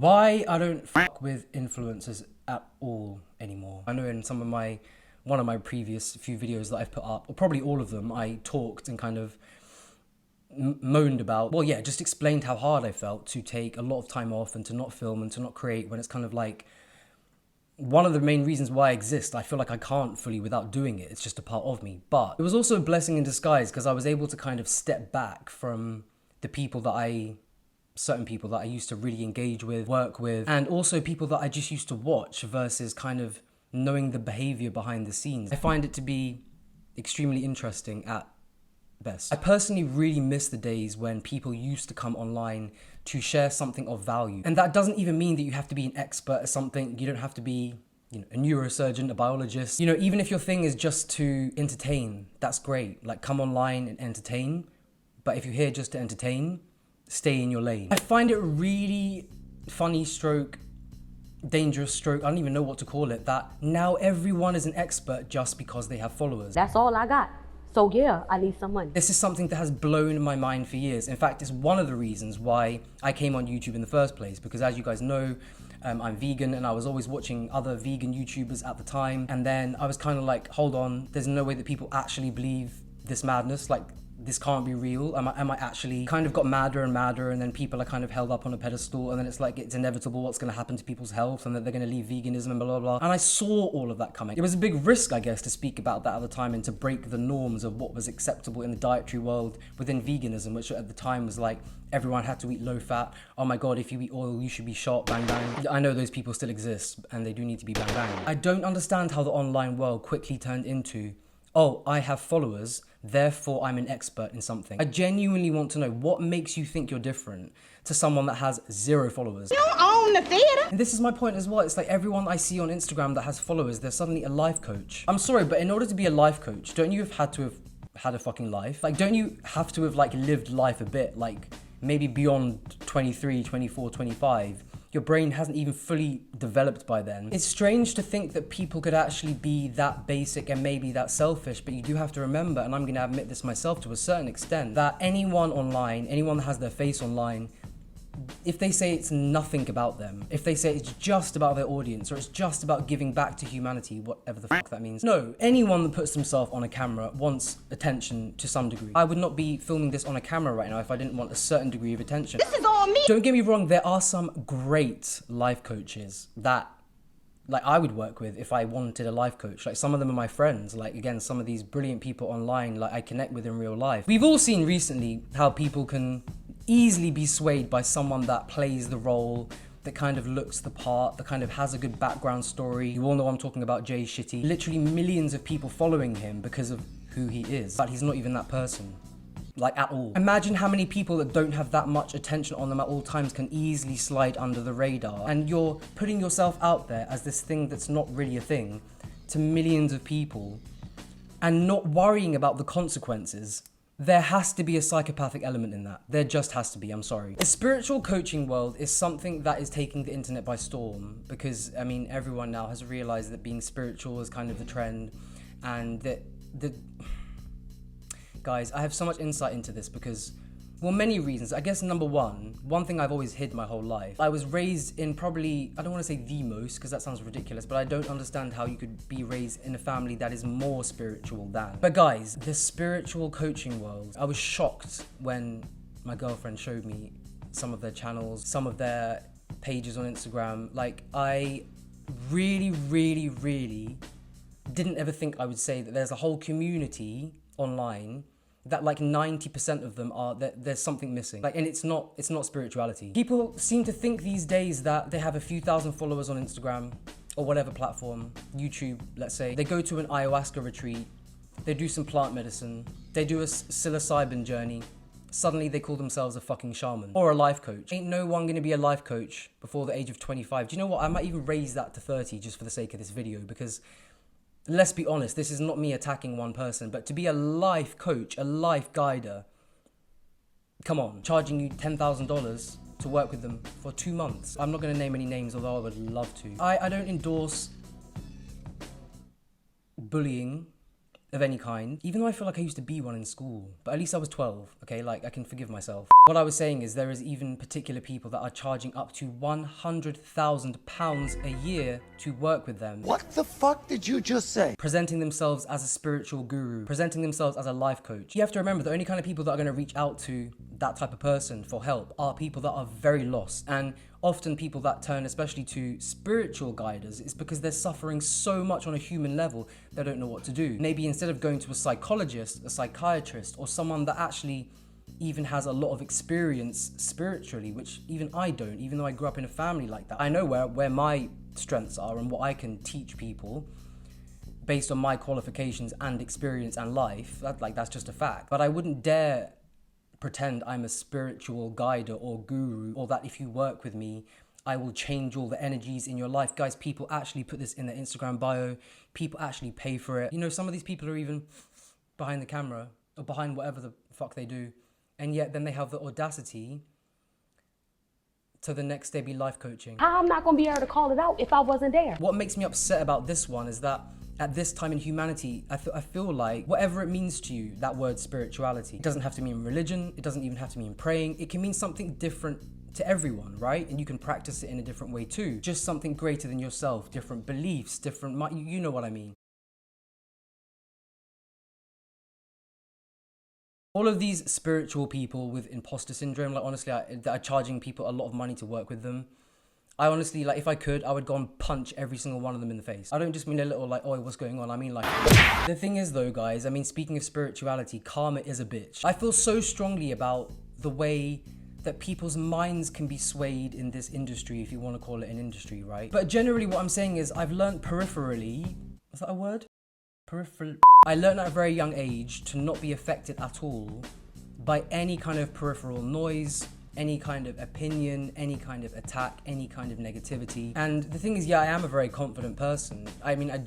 Why I don't fuck with influencers at all anymore. I know in one of my previous few videos that I've put up, or probably all of them, I talked and kind of moaned about, well, yeah, just explained how hard I felt to take a lot of time off and to not film and to not create when it's kind of like one of the main reasons why I exist. I feel like I can't fully without doing it. It's just a part of me. But it was also a blessing in disguise because I was able to kind of step back from the certain people that I used to really engage with, work with, and also people that I just used to watch versus kind of knowing the behavior behind the scenes. I find it to be extremely interesting at best. I personally really miss the days when people used to come online to share something of value. And that doesn't even mean that you have to be an expert at something. You don't have to be, a neurosurgeon, a biologist. Even if your thing is just to entertain, that's great. Like, come online and entertain. But if you're here just to entertain, stay in your lane. I find it really funny stroke, dangerous stroke, I don't even know what to call it, that now everyone is an expert just because they have followers. That's all I got. So yeah, I need some money. This is something that has blown my mind for years. In fact, it's one of the reasons why I came on YouTube in the first place, because as you guys know, I'm vegan and I was always watching other vegan YouTubers at the time. And then I was kind of like, hold on, there's no way that people actually believe this madness. Like, this can't be real. Am I actually kind of got madder and madder, and then people are kind of held up on a pedestal, and then it's like it's inevitable what's going to happen to people's health and that they're going to leave veganism and blah, blah, blah. And I saw all of that coming. It was a big risk, I guess, to speak about that at the time and to break the norms of what was acceptable in the dietary world within veganism, which at the time was like everyone had to eat low fat. Oh my God, if you eat oil, you should be shot, bang, bang. I know those people still exist and they do need to be bang, bang. I don't understand how the online world quickly turned into, oh, I have followers, therefore I'm an expert in something. I genuinely want to know what makes you think you're different to someone that has 0 followers. You own the theater. And this is my point as well. It's like everyone I see on Instagram that has followers, they're suddenly a life coach. I'm sorry, but in order to be a life coach, don't you have had to have had a fucking life? Like, don't you have to have like lived life a bit, like maybe beyond 23, 24, 25? Your brain hasn't even fully developed by then. It's strange to think that people could actually be that basic and maybe that selfish, but you do have to remember, and I'm gonna admit this myself to a certain extent, that anyone online, anyone that has their face online, if they say it's nothing about them, if they say it's just about their audience or it's just about giving back to humanity, whatever the fuck that means. No, anyone that puts themselves on a camera wants attention to some degree. I would not be filming this on a camera right now if I didn't want a certain degree of attention. This is all me. Don't get me wrong, there are some great life coaches that I would work with if I wanted a life coach. Like, some of them are my friends. Like, again, some of these brilliant people online, like, I connect with in real life. We've all seen recently how people can easily be swayed by someone that plays the role, that kind of looks the part, that kind of has a good background story. You all know I'm talking about Jay Shetty. Literally millions of people following him because of who he is, but he's not even that person. Like, at all. Imagine how many people that don't have that much attention on them at all times can easily slide under the radar. And you're putting yourself out there as this thing that's not really a thing to millions of people and not worrying about the consequences. There has to be a psychopathic element in that. There just has to be, I'm sorry. The spiritual coaching world is something that is taking the internet by storm because, I mean, everyone now has realized that being spiritual is kind of the trend, and that guys, I have so much insight into this because, well, many reasons. I guess number one thing I've always hid my whole life. I was raised in probably, I don't want to say the most because that sounds ridiculous, but I don't understand how you could be raised in a family that is more spiritual than. But guys, the spiritual coaching world, I was shocked when my girlfriend showed me some of their channels, some of their pages on Instagram. Like, I really, really, really didn't ever think I would say that there's a whole community online that like 90% of them are that there's something missing. Like, and it's not spirituality. People seem to think these days that they have a few thousand followers on Instagram or whatever platform, YouTube, let's say. They go to an ayahuasca retreat, they do some plant medicine, they do a psilocybin journey. Suddenly they call themselves a fucking shaman or a life coach. Ain't no one gonna be a life coach before the age of 25. Do you know what? I might even raise that to 30 just for the sake of this video, because let's be honest, this is not me attacking one person, but to be a life coach, a life guider, come on, charging you $10,000 to work with them for 2 months. I'm not going to name any names, although I would love to. I don't endorse bullying of any kind, even though I feel like I used to be one in school, but at least I was 12, okay, like I can forgive myself. What I was saying is there is even particular people that are charging up to £100,000 a year to work with them. What the fuck did you just say? Presenting themselves as a spiritual guru, presenting themselves as a life coach. You have to remember the only kind of people that are going to reach out to that type of person for help are people that are very lost. And often people that turn especially to spiritual guiders is because they're suffering so much on a human level they don't know what to do. Maybe instead of going to a psychologist, a psychiatrist, or someone that actually even has a lot of experience spiritually, which even I don't, even though I grew up in a family like that. I know where my strengths are and what I can teach people based on my qualifications and experience and life. That's just a fact. But I wouldn't dare pretend I'm a spiritual guide or guru, or that if you work with me, I will change all the energies in your life. Guys, people actually put this in their Instagram bio. People actually pay for it. You know, some of these people are even behind the camera or behind whatever the fuck they do. And yet then they have the audacity to the next day be life coaching. I'm not going to be able to call it out if I wasn't there. What makes me upset about this one is that at this time in humanity, I feel like whatever it means to you, that word spirituality, it doesn't have to mean religion, it doesn't even have to mean praying, it can mean something different to everyone, right? And you can practice it in a different way too. Just something greater than yourself, different beliefs, you know what I mean. All of these spiritual people with imposter syndrome, like honestly, that are charging people a lot of money to work with them. I honestly, like, if I could, I would go and punch every single one of them in the face. I don't just mean a little like, oh, what's going on? I mean like, the thing is though, guys, I mean, speaking of spirituality, karma is a bitch. I feel so strongly about the way that people's minds can be swayed in this industry, if you want to call it an industry, right? But generally what I'm saying is I've learned peripherally, is that a word? Peripheral. I learned at a very young age to not be affected at all by any kind of peripheral noise, any kind of opinion, any kind of attack, any kind of negativity. And the thing is, yeah, I am a very confident person. I mean, I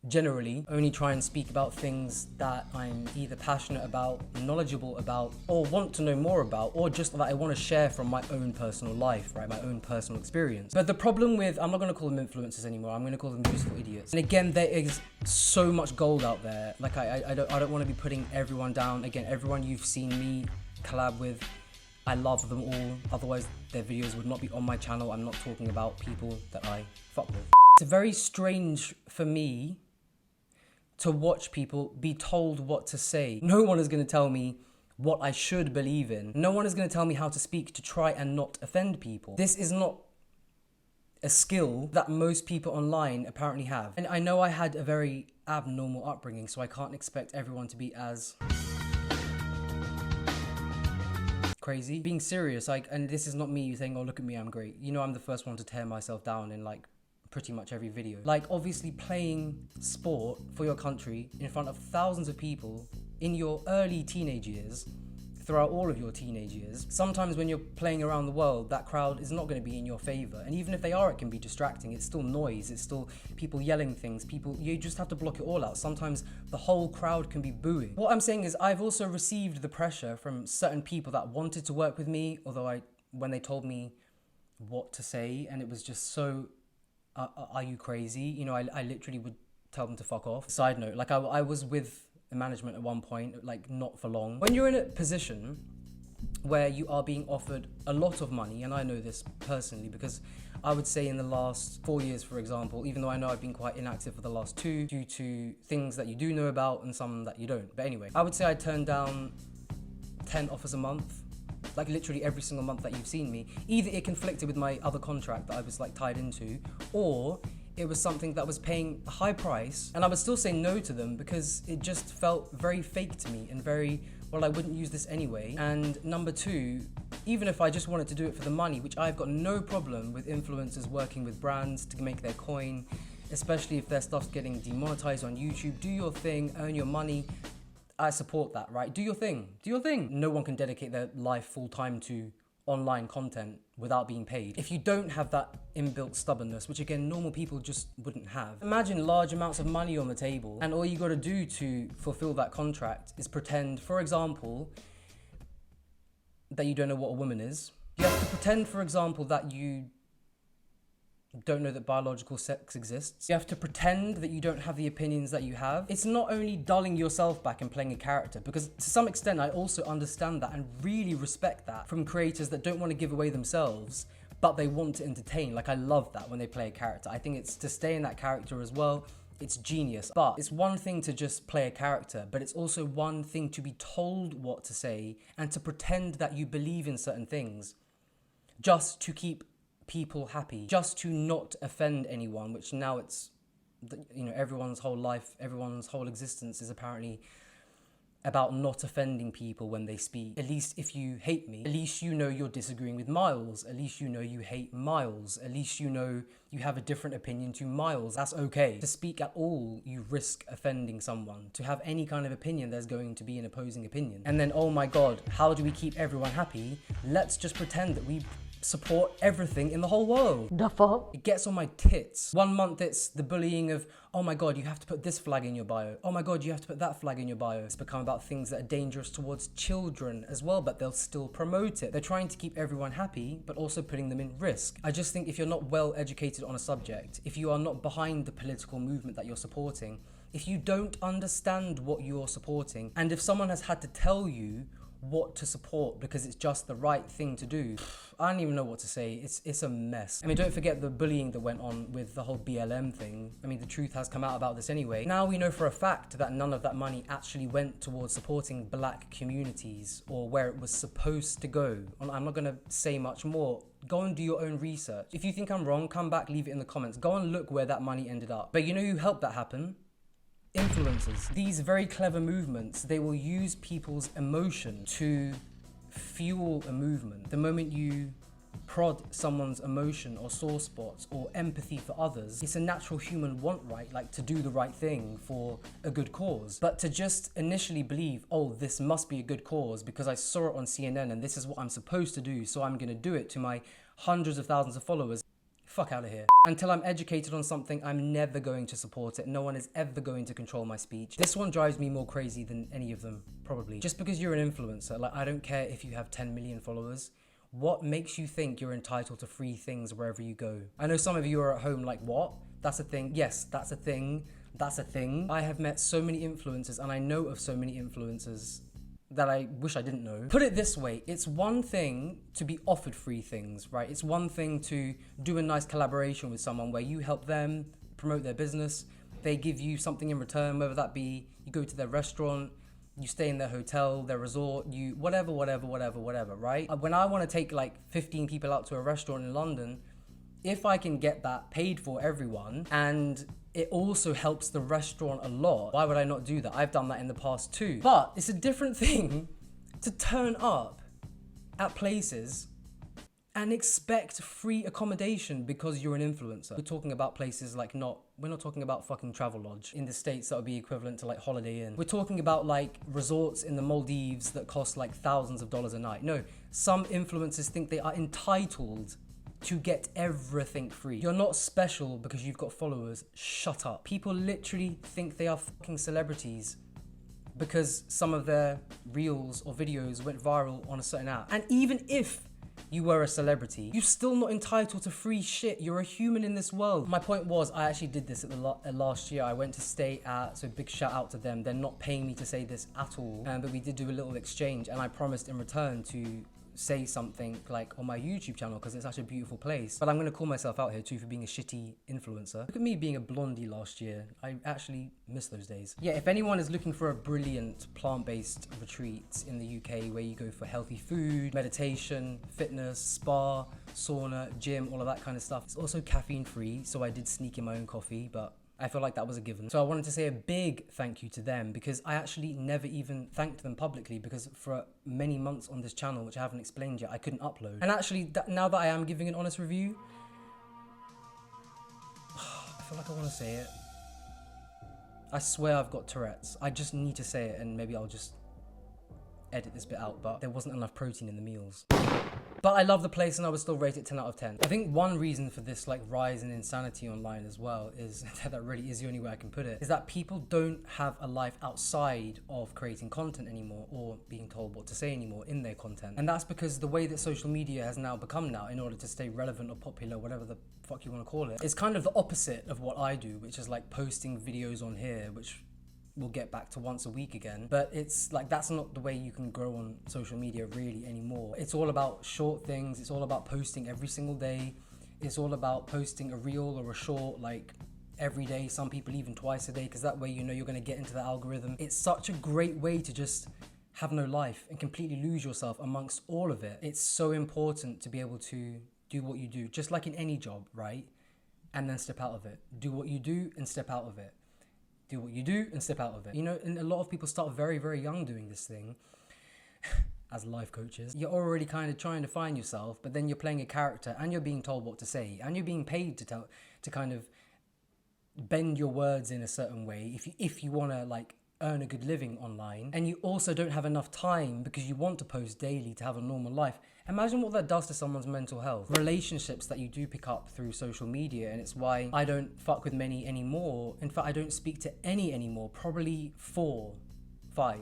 generally only try and speak about things that I'm either passionate about, knowledgeable about, or want to know more about, or just that I want to share from my own personal life, right? My own personal experience. But the problem with, I'm not going to call them influencers anymore, I'm going to call them useful idiots. And again, there is so much gold out there. Like, I don't want to be putting everyone down. Again, everyone you've seen me collab with, I love them all. Otherwise, their videos would not be on my channel. I'm not talking about people that I fuck with. It's very strange for me to watch people be told what to say. No one is going to tell me what I should believe in. No one is going to tell me how to speak to try and not offend people. This is not a skill that most people online apparently have. And I know I had a very abnormal upbringing, so I can't expect everyone to be as crazy. Being serious, like, and this is not me saying, oh, look at me, I'm great. You know, I'm the first one to tear myself down in like pretty much every video. Like, obviously playing sport for your country in front of thousands of people in your early teenage years, throughout all of your teenage years, sometimes when you're playing around the world, that crowd is not going to be in your favor. And even if they are, it can be distracting. It's still noise, it's still people yelling things, you just have to block it all out. Sometimes the whole crowd can be booing. What I'm saying is I've also received the pressure from certain people that wanted to work with me, although when they told me what to say, and it was just so, are you crazy? You know, I literally would tell them to fuck off. Side note, like I was with the management at one point, like not for long. When you're in a position where you are being offered a lot of money, and I know this personally because I would say in the last 4 years, for example, even though I know I've been quite inactive for the last 2 due to things that you do know about and some that you don't. But anyway, I would say I turned down 10 offers a month. Like literally every single month that you've seen me. Either it conflicted with my other contract that I was like tied into, or it was something that was paying a high price, and I would still say no to them because it just felt very fake to me and very, well, I wouldn't use this anyway. And number 2, even if I just wanted to do it for the money, which I've got no problem with influencers working with brands to make their coin, especially if their stuff's getting demonetized on YouTube. Do your thing, earn your money. I support that, right? Do your thing. Do your thing. No one can dedicate their life full time to online content without being paid. If you don't have that inbuilt stubbornness, which again, normal people just wouldn't have. Imagine large amounts of money on the table, and all you gotta do to fulfill that contract is pretend, for example, that you don't know what a woman is. You have to pretend, for example, that you don't know that biological sex exists. You have to pretend that you don't have the opinions that you have. It's not only dulling yourself back and playing a character, because to some extent I also understand that and really respect that from creators that don't want to give away themselves, but they want to entertain. Like, I love that when they play a character. I think it's to stay in that character as well. It's genius. But it's one thing to just play a character, but it's also one thing to be told what to say and to pretend that you believe in certain things just to keep people happy, just to not offend anyone, which now it's, you know, everyone's whole life, everyone's whole existence is apparently about not offending people when they speak. At least if you hate me, at least you know you're disagreeing with Miles. At least you know you hate Miles. At least you know you have a different opinion to Miles. That's okay. To speak at all, you risk offending someone. To have any kind of opinion, there's going to be an opposing opinion. And then, oh my God, how do we keep everyone happy? Let's just pretend that we support everything in the whole world. The fuck? It gets on my tits. 1 month it's the bullying of, oh my God, you have to put this flag in your bio. Oh my God, you have to put that flag in your bio. It's become about things that are dangerous towards children as well, but they'll still promote it. They're trying to keep everyone happy, but also putting them in risk. I just think if you're not well educated on a subject, if you are not behind the political movement that you're supporting, if you don't understand what you're supporting, and if someone has had to tell you what to support because it's just the right thing to do, I don't even know what to say. It's a mess. I mean, don't forget the bullying that went on with the whole BLM thing. I mean, the truth has come out about this anyway. Now we know for a fact that none of that money actually went towards supporting black communities or where it was supposed to go. I'm not gonna say much more. Go and do your own research. If you think I'm wrong, come back, leave it in the comments. Go and look where that money ended up. But you know who helped that happen? Influencers. These very clever movements, they will use people's emotion to fuel a movement. The moment you prod someone's emotion or sore spots or empathy for others, it's a natural human want, right? Like to do the right thing for a good cause. But to just initially believe, oh, this must be a good cause because I saw it on CNN and this is what I'm supposed to do, so I'm gonna do it to my hundreds of thousands of followers. Fuck out of here. Until I'm educated on something, I'm never going to support it. No one is ever going to control my speech. This one drives me more crazy than any of them, probably. Just because you're an influencer, like, I don't care if you have 10 million followers. What makes you think you're entitled to free things wherever you go? I know some of you are at home like, what? That's a thing. Yes, that's a thing. That's a thing. I have met so many influencers and I know of so many influencers that I wish I didn't know. Put it this way, it's one thing to be offered free things, right? It's one thing to do a nice collaboration with someone where you help them promote their business, they give you something in return, whether that be you go to their restaurant, you stay in their hotel, their resort, you whatever, right? When I want to take like 15 people out to a restaurant in London, if I can get that paid for everyone and it also helps the restaurant a lot, why would I not do that? I've done that in the past too. But it's a different thing to turn up at places and expect free accommodation because you're an influencer. We're talking about places like we're not talking about fucking Travelodge. In the States, that would be equivalent to like Holiday Inn. We're talking about like resorts in the Maldives that cost like thousands of dollars a night. No, some influencers think they are entitled to get everything free. You're not special because you've got followers. Shut up. People literally think they are fucking celebrities because some of their reels or videos went viral on a certain app. And even if you were a celebrity, you're still not entitled to free shit. You're a human in this world. My point was, I actually did this at the last year. I went to stay at, so big shout out to them. They're not paying me to say this at all, but we did do a little exchange and I promised in return to say something like on my YouTube channel because it's such a beautiful place. But I'm gonna call myself out here too for being a shitty influencer. Look at me being a blondie last year. I actually miss those days. Yeah, if anyone is looking for a brilliant plant-based retreat in the UK where you go for healthy food, meditation, fitness, spa, sauna, gym, all of that kind of stuff. It's also caffeine free, so I did sneak in my own coffee, but I feel like that was a given. So I wanted to say a big thank you to them because I actually never even thanked them publicly because for many months on this channel, which I haven't explained yet, I couldn't upload. And actually, now that I am giving an honest review, I feel like I want to say it. I swear I've got Tourette's. I just need to say it and maybe I'll just edit this bit out, but there wasn't enough protein in the meals. But I love the place and I would still rate it 10 out of 10. I think one reason for this like rise in insanity online as well is, that really is the only way I can put it, is that people don't have a life outside of creating content anymore or being told what to say anymore in their content. And that's because the way that social media has now become now, in order to stay relevant or popular, whatever the fuck you want to call it, it's kind of the opposite of what I do, which is like posting videos on here, which we'll get back to once a week again. But it's like, that's not the way you can grow on social media really anymore. It's all about short things. It's all about posting every single day. It's all about posting a reel or a short like every day, some people even twice a day, because that way you know you're going to get into the algorithm. It's such a great way to just have no life and completely lose yourself amongst all of it. It's so important to be able to do what you do, just like in any job, right? And then step out of it. Do what you do and step out of it. Do what you do and step out of it. You know, and a lot of people start very, very young doing this thing. As life coaches, you're already kind of trying to find yourself, but then you're playing a character and you're being told what to say and you're being paid to kind of bend your words in a certain way if you want to like earn a good living online, and you also don't have enough time because you want to post daily to have a normal life. Imagine what that does to someone's mental health. Relationships that you do pick up through social media, and it's why I don't fuck with many anymore. In fact, I don't speak to any anymore, probably 4, 5,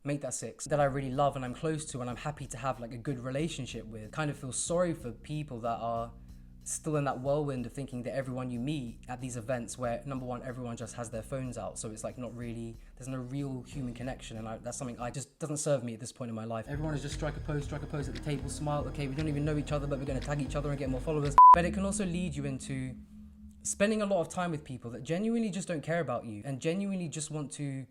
make that 6, that I really love and I'm close to and I'm happy to have like a good relationship with. Kind of feel sorry for people that are still in that whirlwind of thinking that everyone you meet at these events, where number one, everyone just has their phones out, so it's like not really, there's no real human connection, and that's something I just doesn't serve me at this point in my life. Everyone is just strike a pose at the table, smile, okay, we don't even know each other, but we're going to tag each other and get more followers. But it can also lead you into spending a lot of time with people that genuinely just don't care about you and genuinely just want to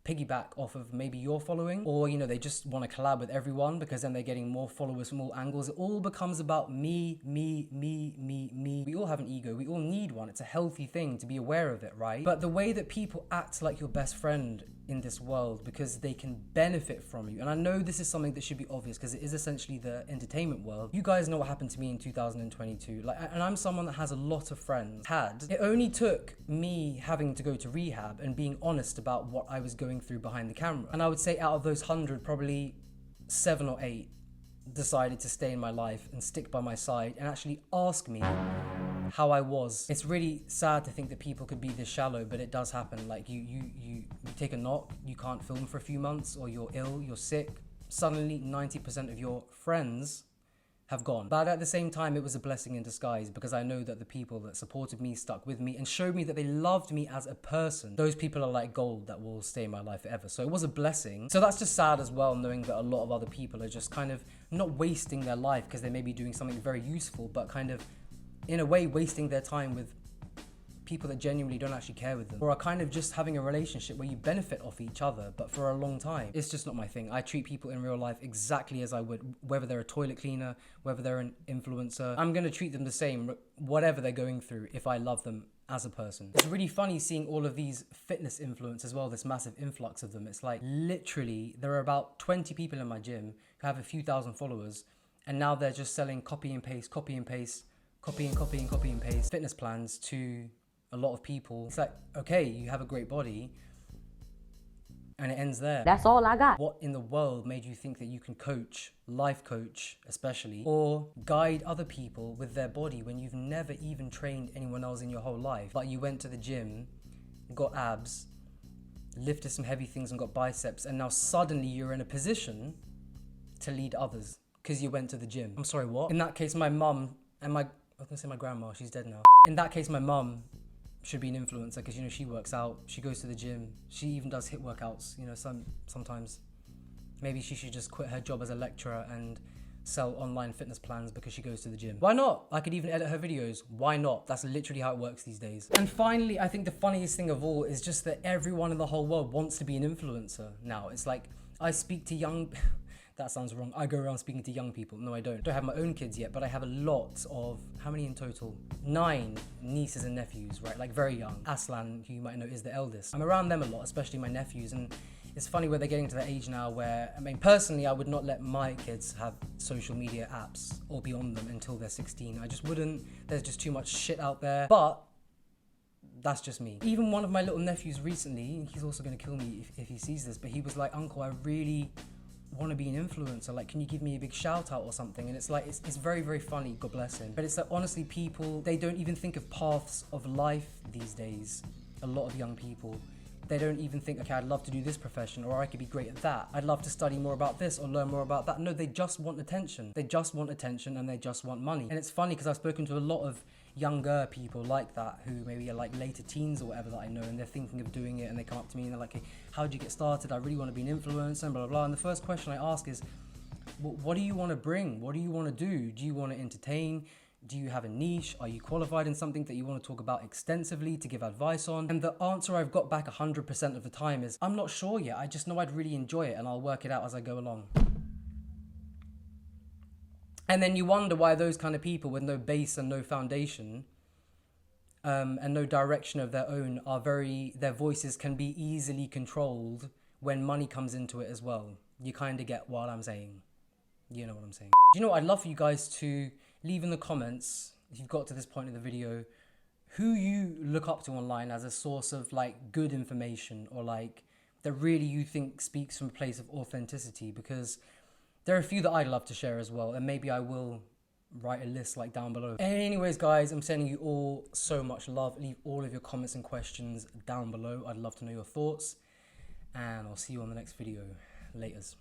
piggyback off of maybe your following, or you know, they just want to collab with everyone because then they're getting more followers from all angles. It all becomes about me. We all have an ego, we all need one. It's a healthy thing to be aware of it, right? But the way that people act like your best friend in this world because they can benefit from you, and I know this is something that should be obvious because it is essentially the entertainment world. You guys know what happened to me in 2022, like, and I'm someone that has a lot of friends. It only took me having to go to rehab and being honest about what I was going through behind the camera, and I would say out of those 100, probably 7 or 8 decided to stay in my life and stick by my side and actually ask me how I was. It's really sad to think that people could be this shallow, but it does happen. Like you take a knock, you can't film for a few months, or you're ill, you're sick, suddenly 90% of your friends have gone. But at the same time, it was a blessing in disguise because I know that the people that supported me, stuck with me, and showed me that they loved me as a person, those people are like gold that will stay in my life forever. So it was a blessing. So that's just sad as well, knowing that a lot of other people are just kind of not wasting their life because they may be doing something very useful, but kind of in a way wasting their time with people that genuinely don't actually care with them, or are kind of just having a relationship where you benefit off each other but for a long time. It's just not my thing. I treat people in real life exactly as I would, whether they're a toilet cleaner, whether they're an influencer. I'm going to treat them the same whatever they're going through if I love them as a person. It's really funny seeing all of these fitness influencers as well, this massive influx of them. It's like literally there are about 20 people in my gym who have a few thousand followers, and now they're just selling copy and paste fitness plans to a lot of people. It's like, okay, you have a great body, and it ends there. That's all I got. What in the world made you think that you can coach, life coach especially, or guide other people with their body when you've never even trained anyone else in your whole life? Like you went to the gym, got abs, lifted some heavy things and got biceps, and now suddenly you're in a position to lead others because you went to the gym. I'm sorry, what? In that case, my mum and I was gonna say my grandma, she's dead now. In that case, my mum should be an influencer because, you know, she works out, she goes to the gym, she even does HIIT workouts, you know, sometimes. Maybe she should just quit her job as a lecturer and sell online fitness plans because she goes to the gym. Why not? I could even edit her videos. Why not? That's literally how it works these days. And finally, I think the funniest thing of all is just that everyone in the whole world wants to be an influencer now. It's like, I speak to young... That sounds wrong. I go around speaking to young people. No, I don't. I don't have my own kids yet, but I have a lot of, how many in total? 9 nieces and nephews, right? Like very young. Aslan, who you might know, is the eldest. I'm around them a lot, especially my nephews, and it's funny where they're getting to that age now where, I mean, personally, I would not let my kids have social media apps or be on them until they're 16. I just wouldn't. There's just too much shit out there. But That's just me. Even one of my little nephews recently, he's also gonna kill me if he sees this, but he was like, "Uncle, I really want to be an influencer. Like, can you give me a big shout out or something?" And it's like, it's very, very funny, God bless him. But it's like, honestly, people, they don't even think of paths of life these days. A lot of young people, they don't even think, okay, I'd love to do this profession, or I could be great at that. I'd love to study more about this or learn more about that. No, they just want attention. They just want attention and they just want money. And it's funny because I've spoken to a lot of younger people like that who maybe are like later teens or whatever that I know, and they're thinking of doing it, and they come up to me and they're like, hey, how'd you get started? I really want to be an influencer and blah, blah, blah. And the first question I ask is, what do you want to bring? What do you want to do? Do you want to entertain? Do you have a niche? Are you qualified in something that you want to talk about extensively, to give advice on? And the answer I've got back 100% of the time is, I'm not sure yet. I just know I'd really enjoy it and I'll work it out as I go along. And then you wonder why those kind of people with no base and no foundation and no direction of their own their voices can be easily controlled when money comes into it as well. You kind of get what I'm saying. You know what I'm saying. You know what? I'd love for you guys to leave in the comments, if you've got to this point in the video, who you look up to online as a source of like good information, or like that really you think speaks from a place of authenticity, because there are a few that I'd love to share as well, and maybe I will write a list like down below. Anyways, guys, I'm sending you all so much love. Leave all of your comments and questions down below. I'd love to know your thoughts, and I'll see you on the next video. Laters.